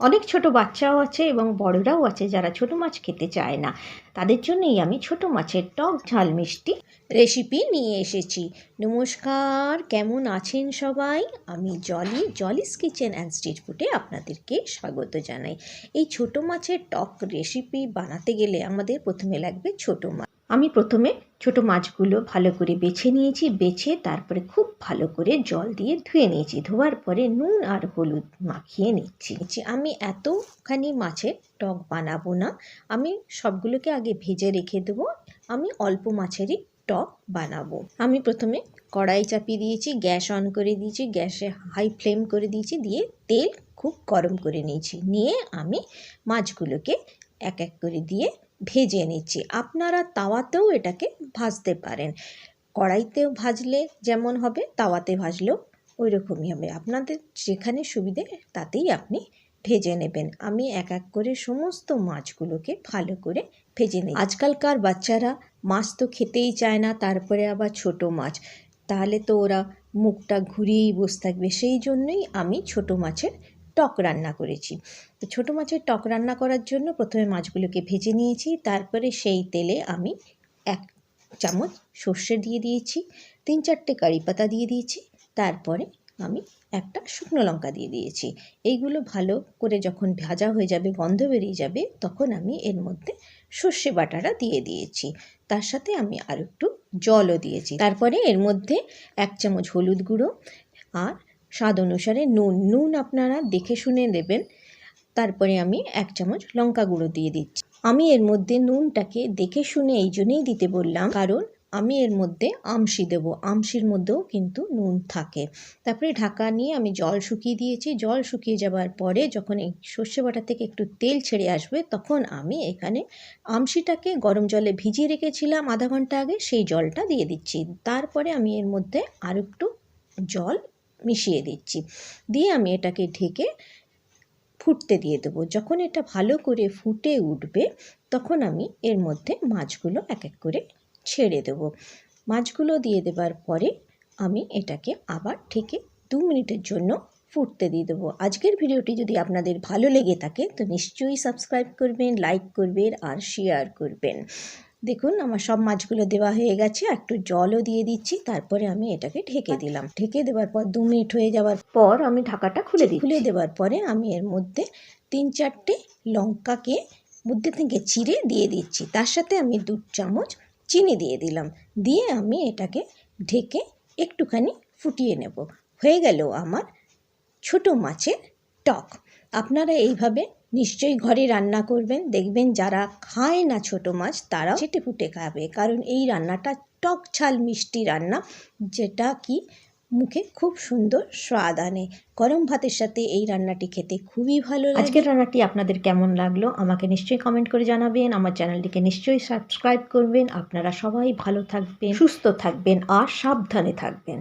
অনেক ছোট বাচ্চাও আছে এবং বড়রাও আছে যারা ছোট মাছ খেতে চায় না। তাদের জন্যই আমি ছোট মাছের টক ঝাল মিষ্টি রেসিপি নিয়ে এসেছি। নমস্কার, কেমন আছেন সবাই? আমি জলিস কিচেন অ্যান্ড স্ট্রিট ফুডে আপনাদেরকে স্বাগত জানাই। এই ছোট মাছের টক রেসিপি বানাতে গেলে আমাদের প্রথমে লাগবে ছোট মাছ। আমি প্রথমে ছোট মাছগুলো ভালো করে বেছে নিয়েছি, বেছে তারপরে খুব ভালো করে জল দিয়ে ধুয়ে নিয়েছি। ধোয়ার পরে নুন আর হলুদ মাখিয়ে নিচ্ছি। আমি এতখানি মাছের টক বানাবো না, আমি সবগুলোকে আগে ভেজে রেখে দেবো। আমি অল্প মাছেরই টক বানাবো। আমি প্রথমে কড়াই চাপিয়ে দিয়েছি, গ্যাস অন করে দিয়েছি, গ্যাসে হাই ফ্লেম করে দিয়েছি, দিয়ে তেল খুব গরম করে নিয়েছি। নিয়ে আমি মাছগুলোকে এক এক করে দিয়ে ভেজে নিচ্ছি। আপনারা তাওয়াতেও এটাকে ভাজতে পারেন, কড়াইতেও ভাজলে যেমন হবে তাওয়াতে ভাজলেও ওই রকমই হবে। আপনাদের যেখানে সুবিধে তাতেই আপনি ভেজে নেবেন। আমি এক এক করে সমস্ত মাছগুলোকে ভালো করে ভেজে নিই। আজকালকার বাচ্চারা মাছ তো খেতেই চায় না, তারপরে আবার ছোট মাছ, তাহলে তো ওরা মুখটা ঘুরিয়েই বসে থাকবে। সেই জন্যই আমি ছোট মাছের টক রান্না করেছি। তো ছোটো মাছের টক রান্না করার জন্য প্রথমে মাছগুলোকে ভেজে নিয়েছি, তারপরে সেই তেলে আমি 1 চামচ সর্ষে দিয়ে দিয়েছি, 3-4টে কারি পাতা দিয়ে দিয়েছি, তারপরে আমি একটা শুকনো লঙ্কা দিয়ে দিয়েছি। এইগুলো ভালো করে যখন ভাজা হয়ে যাবে, গন্ধ বেরিয়ে যাবে, তখন আমি এর মধ্যে সর্ষে বাটাটা দিয়ে দিয়েছি। তার সাথে আমি আর একটু জলও দিয়েছি। তারপরে এর মধ্যে 1 চামচ হলুদ গুঁড়ো আর স্বাদ অনুসারে নুন আপনারা দেখে শুনে দেবেন। তারপরে আমি 1 চামচ লঙ্কা গুঁড়ো দিয়ে দিচ্ছি। আমি এর মধ্যে নুনটাকে দেখে শুনে এই জন্যই দিতে বললাম, কারণ আমি এর মধ্যে আমশি দেবো, আমশির মধ্যেও কিন্তু নুন থাকে। তারপরে ঢাকা নিয়ে আমি জল শুকিয়ে দিয়েছি। জল শুকিয়ে যাবার পরে যখন এই সর্ষে বাটা থেকে একটু তেল ছেড়ে আসবে, তখন আমি এখানে আমশিটাকে গরম জলে ভিজিয়ে রেখেছিলাম আধা ঘন্টা আগে, সেই জলটা দিয়ে দিচ্ছি। তারপরে আমি এর মধ্যে আর একটু জল মিশিয়ে দিচ্ছি, দিয়ে আমি এটাকে ঢেকে ফুটতে দিয়ে দেবো। যখন এটা ভালো করে ফুটে উঠবে, তখন আমি এর মধ্যে মাছগুলো এক এক করে ছেড়ে দেবো। মাছগুলো দিয়ে দেবার পরে আমি এটাকে আবার ঢেকে 2 মিনিটের জন্য ফুটতে দিয়ে দেবো। আজকের ভিডিওটি যদি আপনাদের ভালো লেগে থাকে তো নিশ্চয়ই সাবস্ক্রাইব করবেন, লাইক করবেন আর শেয়ার করবেন। দেখুন আমার সব মাছগুলো দেওয়া হয়ে গেছে, একটু জলও দিয়ে দিচ্ছি। তারপরে আমি এটাকে ঢেকে দিলাম। ঢেকে দেওয়ার পর 2 মিনিট হয়ে যাওয়ার পর আমি ঢাকাটা খুলে দেওয়ার পরে আমি এর মধ্যে 3-4টে লঙ্কাকে মধ্যে থেকে চিড়ে দিয়ে দিচ্ছি। তার সাথে আমি 2 চামচ চিনি দিয়ে দিলাম। দিয়ে আমি এটাকে ঢেকে একটুখানি ফুটিয়ে নেব। হয়ে গেল আমার ছোট মাছের টক। আপনারা এইভাবে নিশ্চয়ই ঘরে রান্না করবেন, দেখবেন যারা খায় না ছোট মাছ তারা চেটেপুটে খাবে, কারণ এই রান্নাটা টক ঝাল মিষ্টি রান্না, যেটা কি মুখে খুব সুন্দর স্বাদ আনে। গরম ভাতের সাথে এই রান্নাটি খেতে খুবই ভালো লাগে। আজকের রান্নাটি আপনাদের কেমন লাগলো আমাকে নিশ্চয়ই কমেন্ট করে জানাবেন। আমার চ্যানেলটিকে নিশ্চয়ই সাবস্ক্রাইব করবেন। আপনারা সবাই ভালো থাকবেন, সুস্থ থাকবেন আর সাবধানে থাকবেন।